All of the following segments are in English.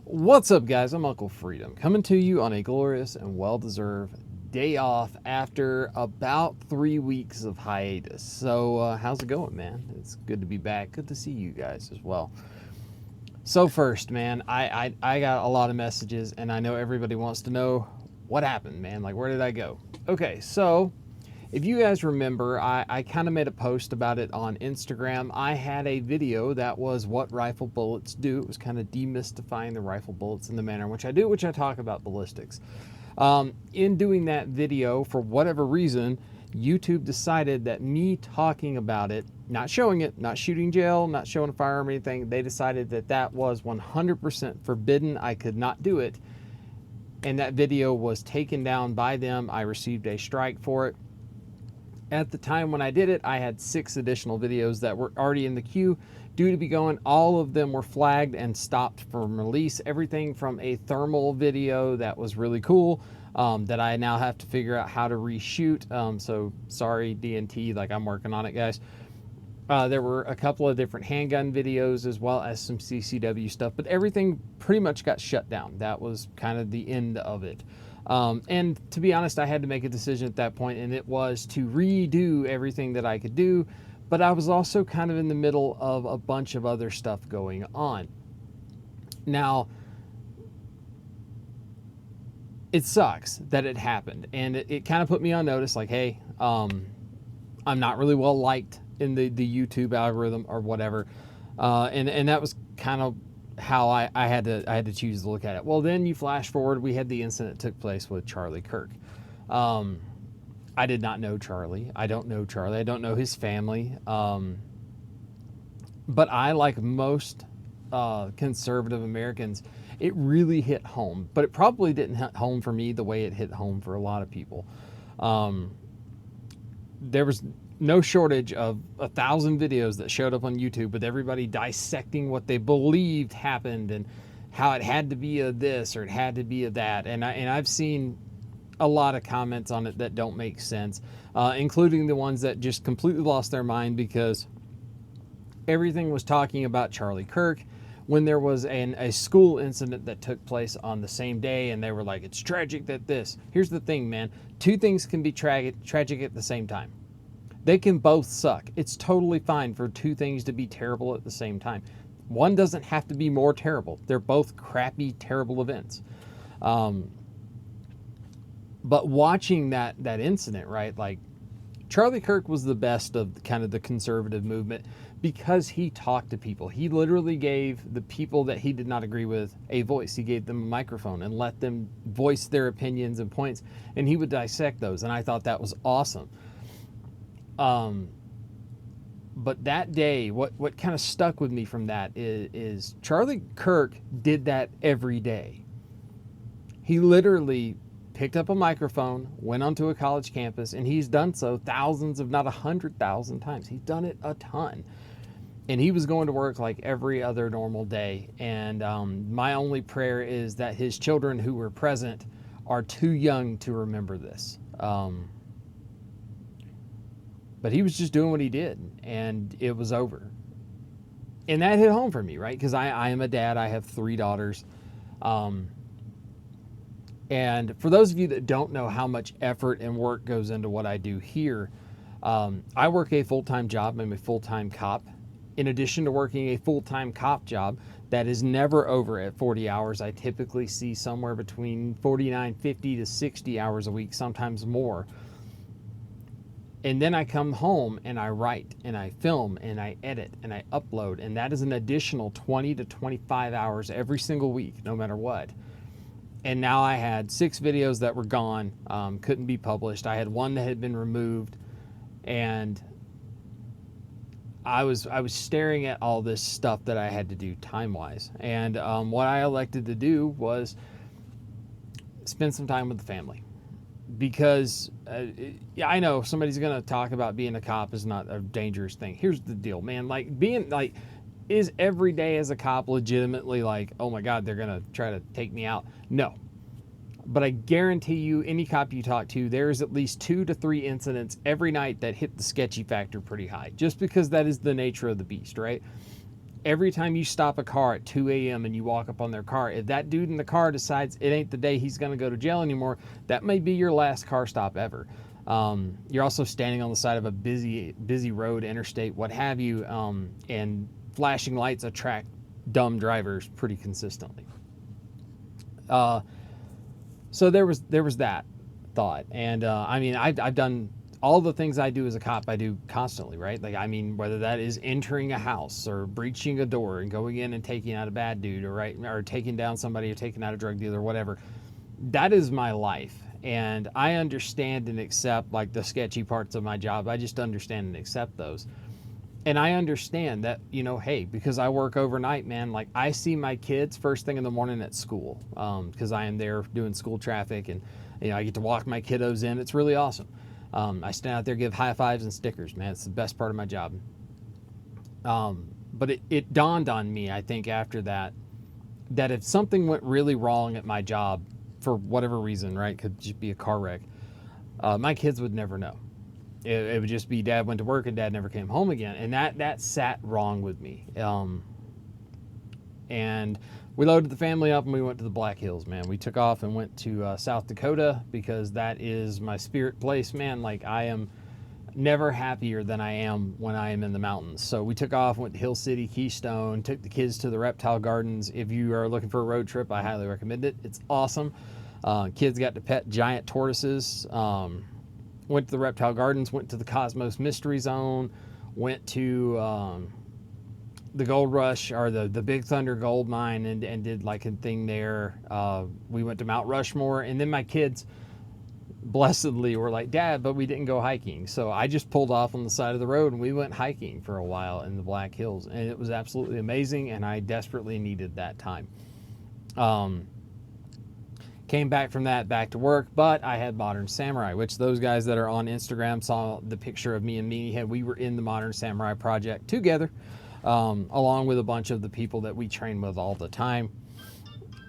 What's up, guys? I'm Uncle Freedom, coming to you on a glorious and well-deserved day off after about 3 weeks of hiatus. So, how's it going, man? It's good to be back. Good to see you guys as well. So first, man, I got a lot of messages, and I know everybody wants to know what happened, man. Like, where did I go? Okay, so if you guys remember, I kind of made a post about it on Instagram. I had a video that was what rifle bullets do. It was kind of demystifying the rifle bullets in the manner in which I do, which I talk about ballistics. In doing that video, for whatever reason, YouTube decided that me talking about it, not showing it, not shooting gel, not showing a firearm or anything, they decided that that was 100% forbidden. I could not do it. And that video was taken down by them. I received a strike for it. At the time when I did it, I had 6 additional videos that were already in the queue due to be going. All of them were flagged and stopped from release. Everything from a thermal video that was really cool that I now have to figure out how to reshoot. So sorry, DNT, like I'm working on it, guys. There were a couple of different handgun videos as well as some CCW stuff, but everything pretty much got shut down. That was kind of the end of it. And to be honest, I had to make a decision at that point, and it was to redo everything that I could do, but I was also kind of in the middle of a bunch of other stuff going on. Now, it sucks that it happened, and it kind of put me on notice, like, hey, I'm not really well liked in the YouTube algorithm or whatever, and that was kind of how I had to choose to look at it. Well, then you flash forward, we had the incident that took place with Charlie Kirk. I did not know Charlie. I don't know Charlie. I don't know his family. But I, like most conservative Americans, it really hit home. But it probably didn't hit home for me the way it hit home for a lot of people. There was no shortage of 1,000 videos that showed up on YouTube with everybody dissecting what they believed happened and how it had to be a this or it had to be a that. And I've seen a lot of comments on it that don't make sense, including the ones that just completely lost their mind because everything was talking about Charlie Kirk when there was a school incident that took place on the same day, and they were like, it's tragic that this. Here's the thing, man. 2 things can be tragic at the same time. They can both suck. It's totally fine for 2 things to be terrible at the same time. One doesn't have to be more terrible. They're both crappy, terrible events. But watching that incident, right, like Charlie Kirk was the best of kind of the conservative movement because he talked to people. He literally gave the people that he did not agree with a voice. He gave them a microphone and let them voice their opinions and points, and he would dissect those, and I thought that was awesome. But that day, what kind of stuck with me from that is Charlie Kirk did that every day. He literally picked up a microphone, went onto a college campus, and he's done so thousands, if not 100,000 times. He's done it a ton. And he was going to work like every other normal day. And my only prayer is that his children who were present are too young to remember this. But he was just doing what he did, and it was over. And that hit home for me, right? Because I am a dad. I have 3 daughters. And for those of you that don't know how much effort and work goes into what I do here, I work a full-time job. I'm a full-time cop. In addition to working a full-time cop job that is never over at 40 hours, I typically see somewhere between 49, 50 to 60 hours a week, sometimes more. And then I come home and I write and I film and I edit and I upload. And that is an additional 20 to 25 hours every single week, no matter what. And now I had 6 videos that were gone, couldn't be published. I had 1 that had been removed. And I was staring at all this stuff that I had to do time-wise. And what I elected to do was spend some time with the family. Because I know somebody's going to talk about being a cop is not a dangerous thing. Here's the deal, man. Like, being like, is every day as a cop legitimately like, oh my God, they're going to try to take me out? No. But I guarantee you, any cop you talk to, there's at least 2 to 3 incidents every night that hit the sketchy factor pretty high, just because that is the nature of the beast, right? every time you stop a car at 2 a.m. and you walk up on their car, if that dude in the car decides it ain't the day he's going to go to jail anymore, that may be your last car stop ever. You're also standing on the side of a busy road, interstate, what have you, and flashing lights attract dumb drivers pretty consistently. So there was that thought, and I mean, I've done all the things I do as a cop, I do constantly, right? Like, I mean, whether that is entering a house or breaching a door and going in and taking out a bad dude, or taking down somebody or taking out a drug dealer, whatever, that is my life. And I understand and accept, like, the sketchy parts of my job. I just understand and accept those. And I understand that, you know, hey, because I work overnight, man, like, I see my kids first thing in the morning at school, because I am there doing school traffic, and, you know, I get to walk my kiddos in. It's really awesome. I stand out there, give high fives and stickers, man. It's the best part of my job. But it dawned on me, I think, after that if something went really wrong at my job for whatever reason, right, could just be a car wreck, my kids would never know. It would just be dad went to work and dad never came home again. And that sat wrong with me. And we loaded the family up and we went to the Black Hills, man. We took off and went to South Dakota, because that is my spirit place, man. Like, I am never happier than I am when I am in the mountains. So we took off, went to Hill City, Keystone, took the kids to the reptile gardens. If you are looking for a road trip, I highly recommend it. It's awesome. Kids got to pet giant tortoises. Went to the reptile gardens, went to the Cosmos Mystery Zone, went to the Gold Rush, or the Big Thunder gold mine, and did like a thing there. We went to Mount Rushmore, and then my kids blessedly were like, Dad, but we didn't go hiking. So I just pulled off on the side of the road and we went hiking for a while in the Black Hills, and it was absolutely amazing, and I desperately needed that time. Came back from that, back to work, but I had Modern Samurai, which those guys that are on Instagram saw the picture of me and Meanie had. We were in the Modern Samurai project together, along with a bunch of the people that we train with all the time.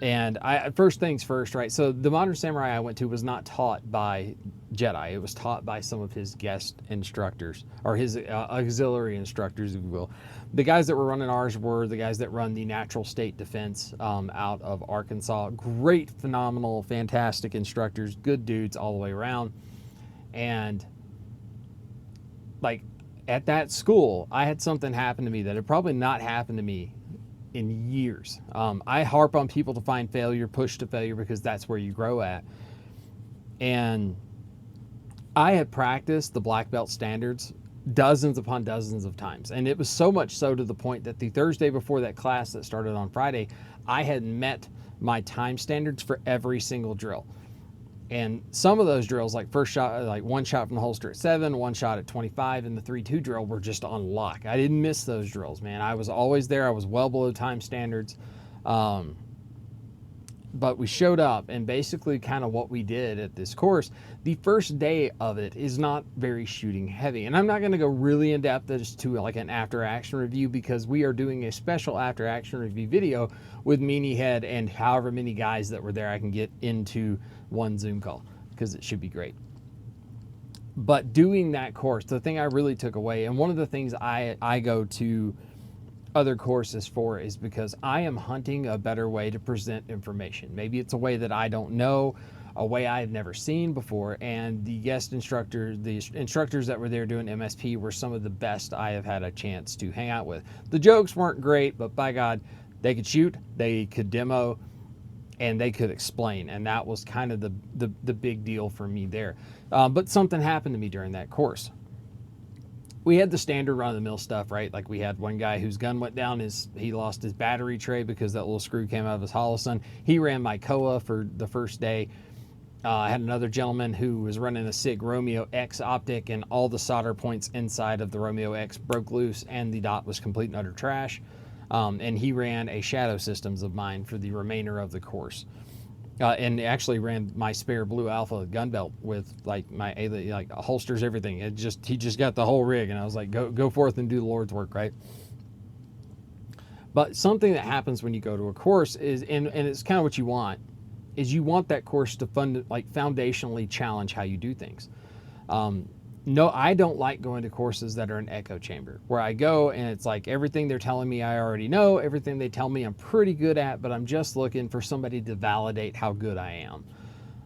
And first things first, right? So the Modern Samurai I went to was not taught by Jedi. It was taught by some of his guest instructors, or his auxiliary instructors, if you will. The guys that were running ours were the guys that run the Natural State Defense out of Arkansas. Great, phenomenal, fantastic instructors, good dudes all the way around. And like, at that school, I had something happen to me that had probably not happened to me in years. I harp on people to find failure, push to failure, because that's where you grow at. And I had practiced the black belt standards dozens upon dozens of times. And it was so much so to the point that the Thursday before that class that started on Friday, I had met my time standards for every single drill. And some of those drills, like first shot, like one shot from the holster at 7, one shot at 25, and the 3-2 drill were just on lock. I didn't miss those drills, man. I was always there. I was well below time standards. But we showed up, and basically kind of what we did at this course, the first day of it is not very shooting heavy. And I'm not going to go really in depth as to like an after action review, because we are doing a special after action review video with Meanie Head and however many guys that were there I can get into one Zoom call, because it should be great. But doing that course, the thing I really took away, and one of the things I go to other courses for, is because I am hunting a better way to present information. Maybe it's a way that I don't know, a way I've never seen before, and the guest instructors, the instructors that were there doing MSP, were some of the best I have had a chance to hang out with. The jokes weren't great, but by God, they could shoot, they could demo, and they could explain, and that was kind of the big deal for me there. But something happened to me during that course. We had the standard run-of-the-mill stuff, right? Like, we had one guy whose gun went down, he lost his battery tray because that little screw came out of his holocene. He ran my COA for the first day. I had another gentleman who was running a SIG Romeo X optic, and all the solder points inside of the Romeo X broke loose, and the dot was complete and utter trash. And he ran a Shadow Systems of mine for the remainder of the course. And actually ran my spare Blue Alpha gun belt with like my like holsters, everything. He just got the whole rig, and I was like, go forth and do the Lord's work, right? But something that happens when you go to a course is, and it's kind of what you want, is you want that course to foundationally challenge how you do things. no, I don't like going to courses that are an echo chamber, where I go and it's like everything they're telling me I already know, everything they tell me I'm pretty good at, but I'm just looking for somebody to validate how good I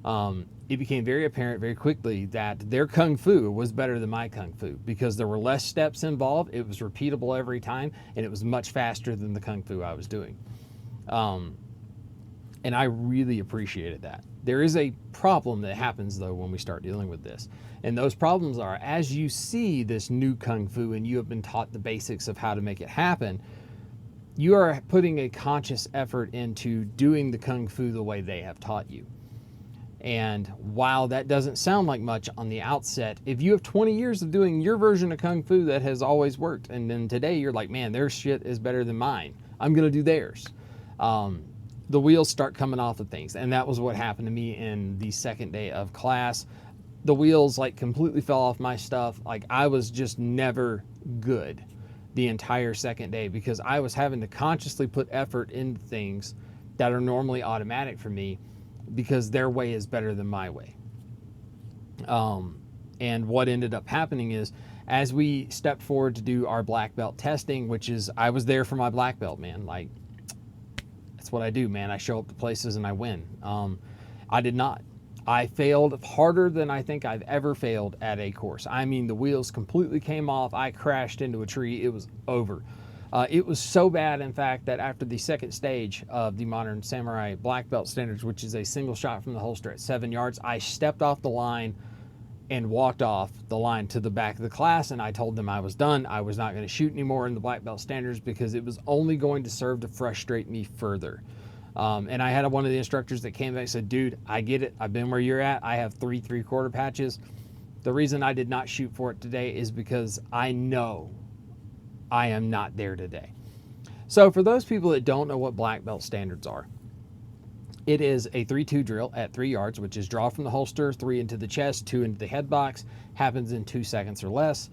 am. It became very apparent very quickly that their Kung Fu was better than my Kung Fu because there were less steps involved, it was repeatable every time, and it was much faster than the Kung Fu I was doing. And I really appreciated that. There is a problem that happens though when we start dealing with this. And those problems are, as you see this new Kung Fu and you have been taught the basics of how to make it happen, you are putting a conscious effort into doing the Kung Fu the way they have taught you. And while that doesn't sound like much on the outset, if you have 20 years of doing your version of Kung Fu that has always worked, and then today you're like, man, their shit is better than mine, I'm going to do theirs. The wheels start coming off of things. And that was what happened to me in the second day of class. The wheels like completely fell off my stuff. Like I was just never good the entire second day because I was having to consciously put effort into things that are normally automatic for me because their way is better than my way. And what ended up happening is as we stepped forward to do our black belt testing, which is, I was there for my black belt, man. Like, that's what I do, man. I show up to places and I win. I did not. I failed harder than I think I've ever failed at a course. I mean, the wheels completely came off. I crashed into a tree. It was over. It was so bad, in fact, that after the second stage of the Modern Samurai Black Belt Standards, which is a single shot from the holster at 7 yards, I stepped off the line and walked off the line to the back of the class, and I told them I was done. I was not going to shoot anymore in the Black Belt Standards because it was only going to serve to frustrate me further. And I had one of the instructors that came back and said, dude, I get it. I've been where you're at. I have 3 3/4 patches. The reason I did not shoot for it today is because I know I am not there today. So for those people that don't know what black belt standards are, it is a 3-2 drill at 3 yards, which is draw from the holster, 3 into the chest, 2 into the head box, happens in 2 seconds or less,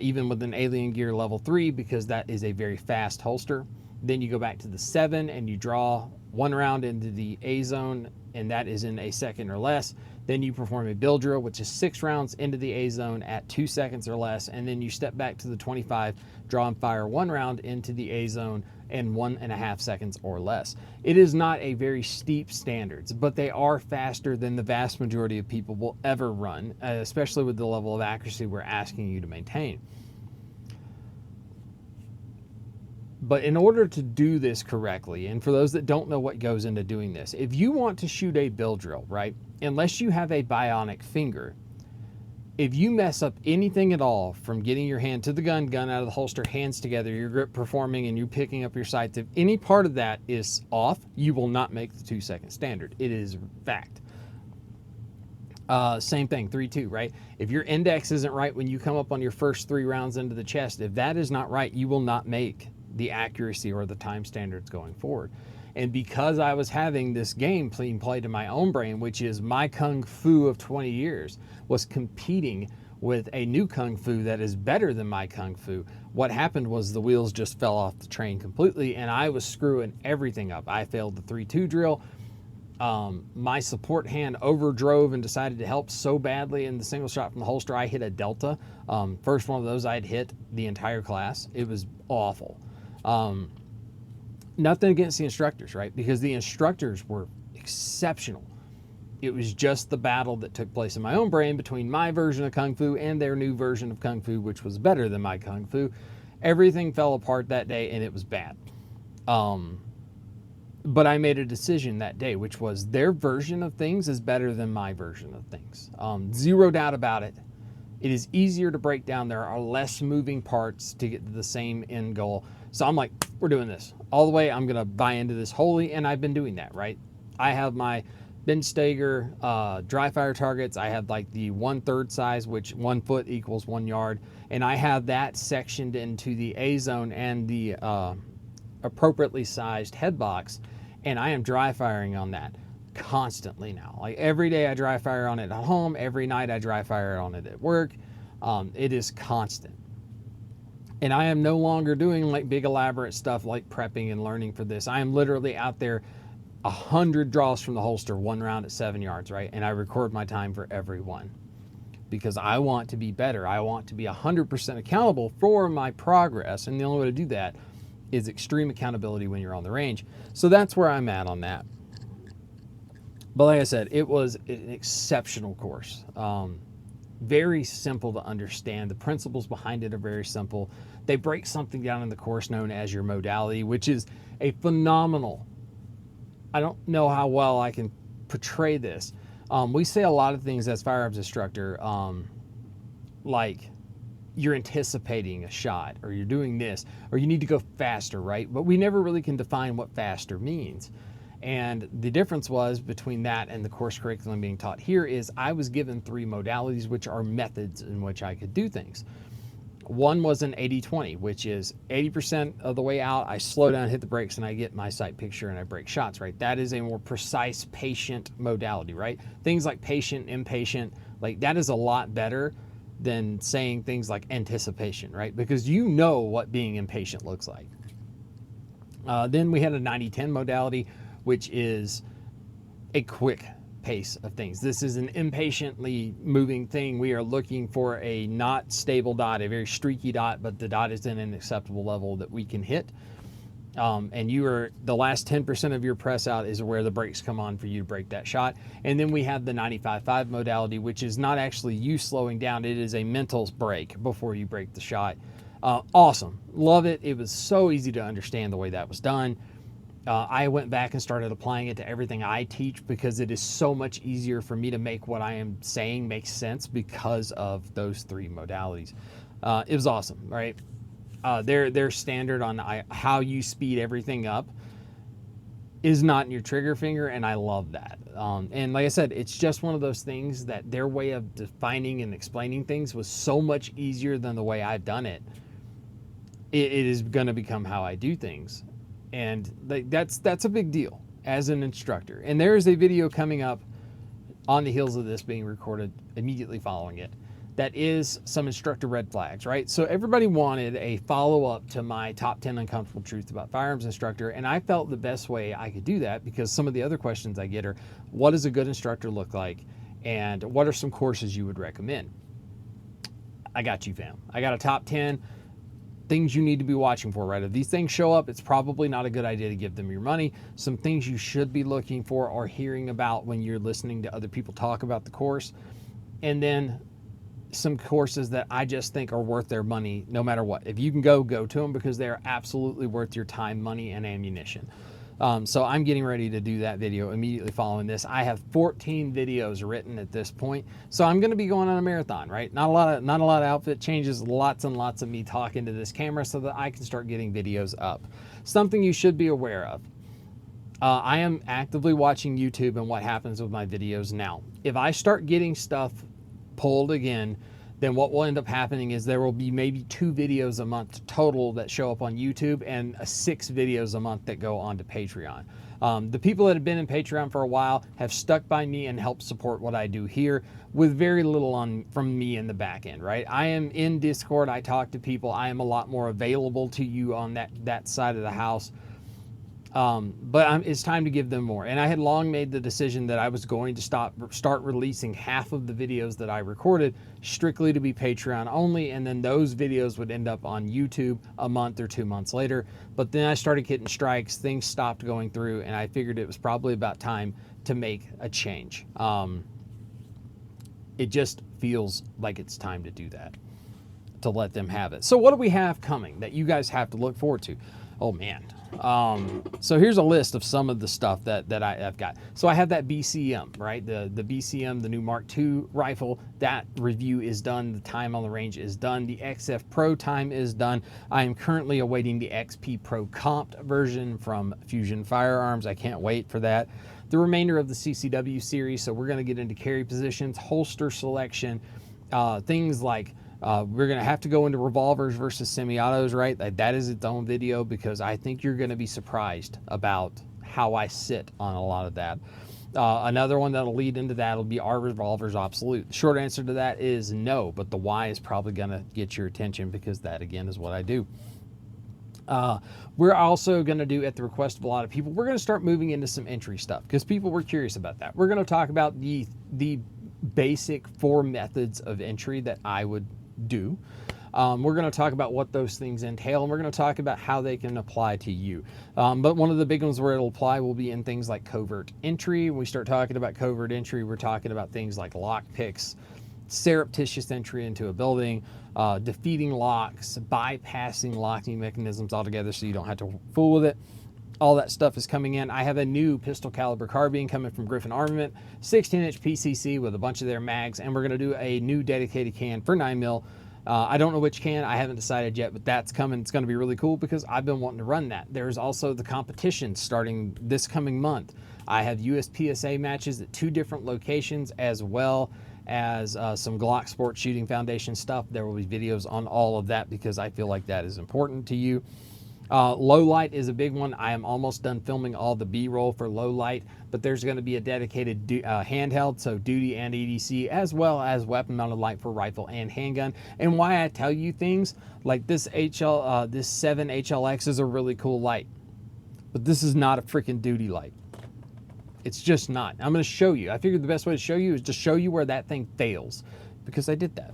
even with an alien gear level 3, because that is a very fast holster. Then you go back to the 7 and you draw 1 round into the A zone, and that is in a second or less. Then you perform a bill drill, which is 6 rounds into the A zone at 2 seconds or less. And then you step back to the 25, draw and fire 1 round into the A zone in 1.5 seconds or less. It is not a very steep standards, but they are faster than the vast majority of people will ever run, especially with the level of accuracy we're asking you to maintain. But in order to do this correctly, and for those that don't know what goes into doing this, if you want to shoot a bill drill, right, unless you have a bionic finger, if you mess up anything at all from getting your hand to the gun out of the holster, hands together, your grip performing, and you picking up your sights, if any part of that is off, you will not make the 2-second standard. It is fact. Same thing, 3-2, right? If your index isn't right when you come up on your first 3 rounds into the chest, if that is not right, you will not make the accuracy or the time standards going forward. And because I was having this game being played in my own brain, which is my Kung Fu of 20 years, was competing with a new Kung Fu that is better than my Kung Fu, what happened was the wheels just fell off the train completely, and I was screwing everything up. I failed the 3-2 drill. My support hand overdrove and decided to help so badly in the single shot from the holster, I hit a delta. First one of those I'd hit the entire class. It was awful. Nothing against the instructors, right? Because the instructors were exceptional. It was just the battle that took place in my own brain between my version of Kung Fu and their new version of Kung Fu, which was better than my Kung Fu. Everything fell apart that day and it was bad. But I made a decision that day, which was their version of things is better than my version of things. Zero doubt about it. It is easier to break down. There are less moving parts to get to the same end goal. So I'm like, we're doing this all the way. I'm going to buy into this wholly. And I've been doing that, right? I have my Ben Steger dry fire targets. I have like the 1/3 size, which 1 foot equals 1 yard. And I have that sectioned into the A zone and the appropriately sized head box. And I am dry firing on that constantly now. Like every day I dry fire on it at home. Every night I dry fire on it at work. It is constant. And I am no longer doing like big elaborate stuff like prepping and learning for this. I am literally out there 100 draws from the holster, 1 round at 7 yards, right? And I record my time for every one. because I want to be better. I want to be 100% accountable for my progress. And the only way to do that is extreme accountability when you're on the range. So that's where I'm at on that. But like I said, it was an exceptional course. Very simple to understand. The principles behind it are very simple. They break something down in the course known as your modality, which is a phenomenal, I don't know how well I can portray this. We say a lot of things as firearms instructor, like you're anticipating a shot, or you're doing this, or you need to go faster, right? But we never really can define what faster means. And the difference was between that and the course curriculum being taught here is I was given 3 modalities, which are methods in which I could do things. One was an 80-20, which is 80% of the way out, I slow down, hit the brakes, and I get my sight picture and I break shots, right? That is a more precise patient modality, right? Things like patient, impatient, like that is a lot better than saying things like anticipation, right? Because you know what being impatient looks like. Then we had a 90-10 modality, which is a quick pace of things. This is an impatiently moving thing. We are looking for a not stable dot, a very streaky dot, but the dot is in an acceptable level that we can hit. And you are, the last 10% of your press out is where the brakes come on for you to break that shot. And then we have the 95-5 modality, which is not actually you slowing down. It is a mental break before you break the shot. Awesome. Love it. It was so easy to understand the way that was done. I went back and started applying it to everything I teach because it is so much easier for me to make what I am saying make sense because of those 3 modalities. It was awesome, right? Their standard on how you speed everything up is not in your trigger finger, and I love that. And like I said, it's just one of those things that their way of defining and explaining things was so much easier than the way I've done it. It is going to become how I do things. And that's a big deal as an instructor. And there is a video coming up on the heels of this being recorded immediately following it. That is some instructor red flags, right? So everybody wanted a follow-up to my top 10 uncomfortable truths about firearms instructor. And I felt the best way I could do that, because some of the other questions I get are, what does a good instructor look like? And what are some courses you would recommend? I got you, fam. I got a top 10 things you need to be watching for, right? If these things show up, it's probably not a good idea to give them your money. Some things you should be looking for or hearing about when you're listening to other people talk about the course. And then some courses that I just think are worth their money no matter what. If you can go to them, because they're absolutely worth your time, money, and ammunition. So I'm getting ready to do that video immediately following this. I have 14 videos written at this point, so I'm going to be going on a marathon, right? Not a lot of outfit changes, lots and lots of me talking to this camera so that I can start getting videos up. Something you should be aware of. I am actively watching YouTube and what happens with my videos now. If I start getting stuff pulled again, then what will end up happening is there will be maybe 2 videos a month total that show up on YouTube, and 6 videos a month that go onto Patreon. The people that have been in Patreon for a while have stuck by me and helped support what I do here with very little from me in the back end, right? I am in Discord. I talk to people. I am a lot more available to you on that side of the house. But it's time to give them more. And I had long made the decision that I was going to start releasing half of the videos that I recorded strictly to be Patreon only, and then those videos would end up on YouTube a month or 2 months later. But then I started getting strikes, things stopped going through, and I figured it was probably about time to make a change. It just feels like it's time to do that, to let them have it. So what do we have coming that you guys have to look forward to? Oh man. So here's a list of some of the stuff that I've got. So I have that BCM, right? The BCM, the new Mark II rifle. That review is done. The time on the range is done. The XF Pro time is done. I am currently awaiting the XP Pro Comp version from Fusion Firearms. I can't wait for that. The remainder of the CCW series. So we're going to get into carry positions, holster selection, things like we're going to have to go into revolvers versus semi-autos, right? That is its own video, because I think you're going to be surprised about how I sit on a lot of that. Another one that'll lead into that will be, are revolvers obsolete? The short answer to that is no, but the why is probably going to get your attention, because that, again, is what I do. We're also going to do, at the request of a lot of people, we're going to start moving into some entry stuff, because people were curious about that. We're going to talk about the basic 4 methods of entry that I would do. We're going to talk about what those things entail, and we're going to talk about how they can apply to you. But one of the big ones where it'll apply will be in things like covert entry. When we start talking about covert entry, we're talking about things like lock picks, surreptitious entry into a building, defeating locks, bypassing locking mechanisms altogether so you don't have to fool with it. All that stuff is coming in. I have a new pistol caliber carbine coming from Griffin Armament, 16-inch PCC with a bunch of their mags, and we're going to do a new dedicated can for 9mm. I don't know which can, I haven't decided yet, but that's coming. It's going to be really cool because I've been wanting to run that. There's also the competition starting this coming month. I have USPSA matches at 2 different locations, as well as some Glock Sports Shooting Foundation stuff. There will be videos on all of that because I feel like that is important to you. Low light is a big one. I am almost done filming all the B-roll for low light, but there's going to be a dedicated handheld, so duty and EDC, as well as weapon mounted light for rifle and handgun. And why I tell you things like this this 7 HLX is a really cool light, but this is not a freaking duty light. It's just not. I'm going to show you. I figured the best way to show you is to show you where that thing fails, because I did that.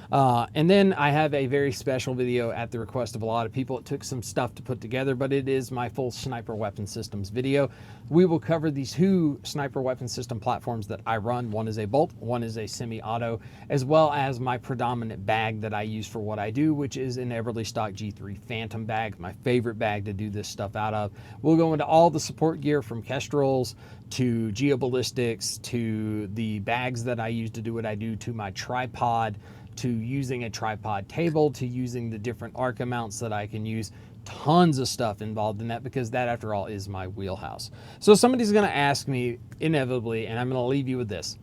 And then I have a very special video at the request of a lot of people. It took some stuff to put together, but it is my full sniper weapon systems video. We will cover these 2 sniper weapon system platforms that I run. One is a bolt, one is a semi-auto, as well as my predominant bag that I use for what I do, which is an Everly Stock G3 Phantom bag, my favorite bag to do this stuff out of. We'll go into all the support gear from Kestrels to geoballistics to the bags that I use to do what I do, to my tripod, to using a tripod table, to using the different ARCA mounts that I can use. Tons of stuff involved in that, because that, after all, is my wheelhouse. So somebody's going to ask me inevitably, and I'm going to leave you with this.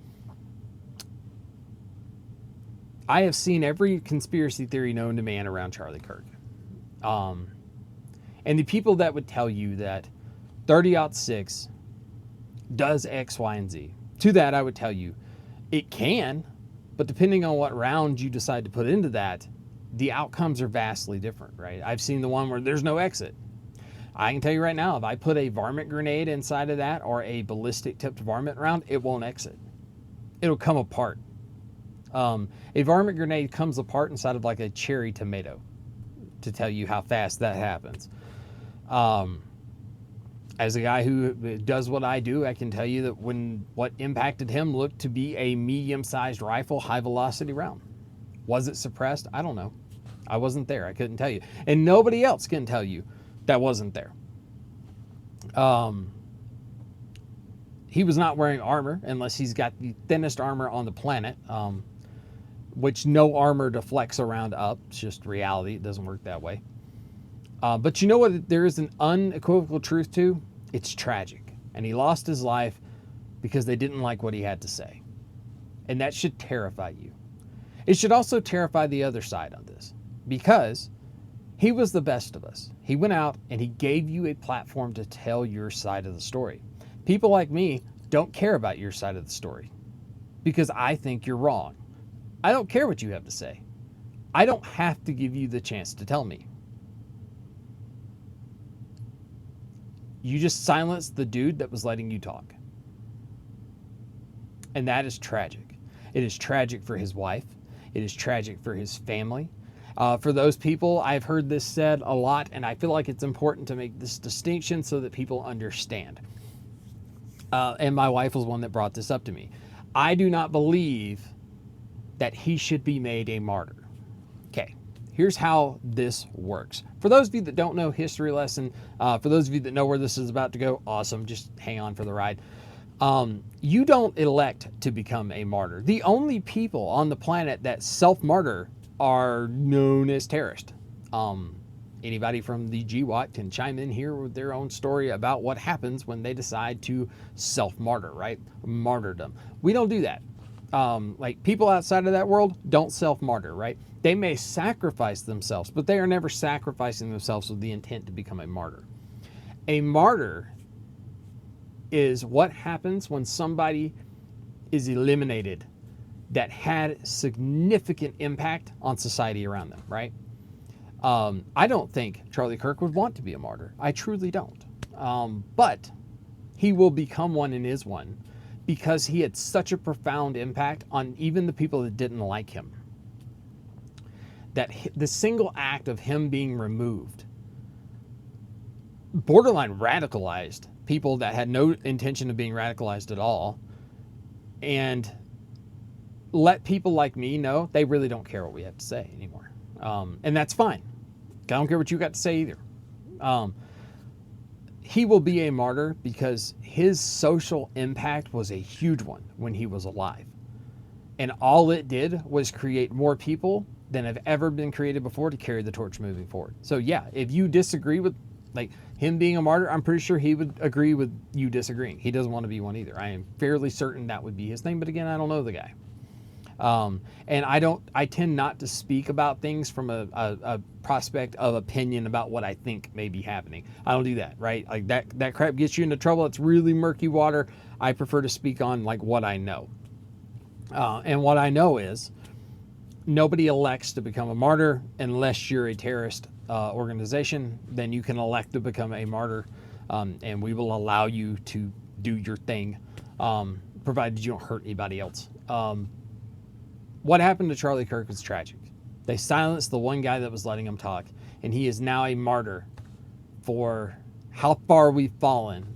I have seen every conspiracy theory known to man around Charlie Kirk. And the people that would tell you that 30-06 does X, Y, and Z, to that I would tell you, it can, but depending on what round you decide to put into that, the outcomes are vastly different, right? I've seen the one where there's no exit. I can tell you right now, if I put a varmint grenade inside of that, or a ballistic tipped varmint round, it won't exit. It'll come apart. A varmint grenade comes apart inside of like a cherry tomato, to tell you how fast that happens. As a guy who does what I do, I can tell you that what impacted him looked to be a medium-sized rifle, high-velocity round. Was it suppressed? I don't know. I wasn't there. I couldn't tell you. And nobody else can tell you that wasn't there. He was not wearing armor, unless he's got the thinnest armor on the planet, which no armor deflects around up. It's just reality. It doesn't work that way. But you know what there is an unequivocal truth to? It's tragic. And he lost his life because they didn't like what he had to say. And that should terrify you. It should also terrify the other side on this, because he was the best of us. He went out and he gave you a platform to tell your side of the story. People like me don't care about your side of the story because I think you're wrong. I don't care what you have to say. I don't have to give you the chance to tell me. You just silenced the dude that was letting you talk. And that is tragic. It is tragic for his wife. It is tragic for his family. For those people, I've heard this said a lot, and I feel like it's important to make this distinction so that people understand. And my wife was one that brought this up to me. I do not believe that he should be made a martyr. Okay. Here's how this works. For those of you that don't know, history lesson, for those of you that know where this is about to go, awesome, just hang on for the ride. You don't elect to become a martyr. The only people on the planet that self-martyr are known as terrorists. Anybody from the GWAT can chime in here with their own story about what happens when they decide to self-martyr, right? Martyrdom. We don't do that. Like people outside of that world don't self-martyr, right? They may sacrifice themselves, but they are never sacrificing themselves with the intent to become a martyr. A martyr is what happens when somebody is eliminated that had significant impact on society around them, right? I don't think Charlie Kirk would want to be a martyr. I truly don't. But he will become one and is one because he had such a profound impact on even the people that didn't like him, that the single act of him being removed borderline radicalized people that had no intention of being radicalized at all, and let people like me know they really don't care what we have to say anymore. And that's fine. I don't care what you got to say either. He will be a martyr because his social impact was a huge one when he was alive. And all it did was create more people than have ever been created before to carry the torch moving forward. So yeah, if you disagree with like him being a martyr, I'm pretty sure he would agree with you disagreeing. He doesn't want to be one either. I am fairly certain that would be his thing. But again, I don't know the guy. And I tend not to speak about things from a prospect of opinion about what I think may be happening. I don't do that, right? Like that crap gets you into trouble. It's really murky water. I prefer to speak on like what I know. And what I know is nobody elects to become a martyr unless you're a terrorist organization. Then you can elect to become a martyr, and we will allow you to do your thing, provided you don't hurt anybody else. What happened to Charlie Kirk was tragic. They silenced the one guy that was letting him talk, and he is now a martyr for how far we've fallen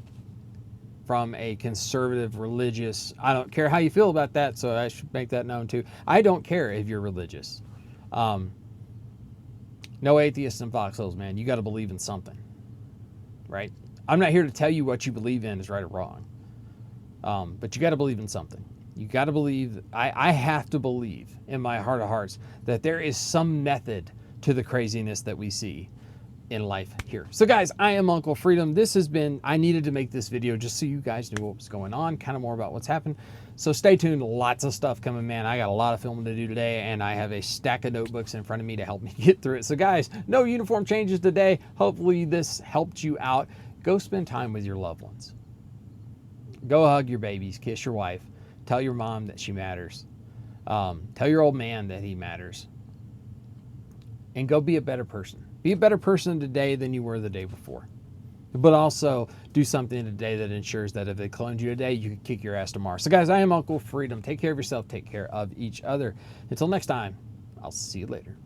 from a conservative, religious. I don't care how you feel about that, so I should make that known too. I don't care if you're religious. No atheists in foxholes, man. You got to believe in something, right? I'm not here to tell you what you believe in is right or wrong, but you got to believe in something. You got to believe, I have to believe in my heart of hearts that there is some method to the craziness that we see in life here. So guys, I am Uncle Freedom. This has been, I needed to make this video just so you guys knew what was going on, kind of more about what's happened. So stay tuned, lots of stuff coming, man. I got a lot of filming to do today, and I have a stack of notebooks in front of me to help me get through it. So guys, no uniform changes today. Hopefully this helped you out. Go spend time with your loved ones. Go hug your babies, kiss your wife. Tell your mom that she matters. Tell your old man that he matters. And go be a better person. Be a better person today than you were the day before. But also do something today that ensures that if they cloned you today, you can kick your ass tomorrow. So guys, I am Uncle Freedom. Take care of yourself. Take care of each other. Until next time, I'll see you later.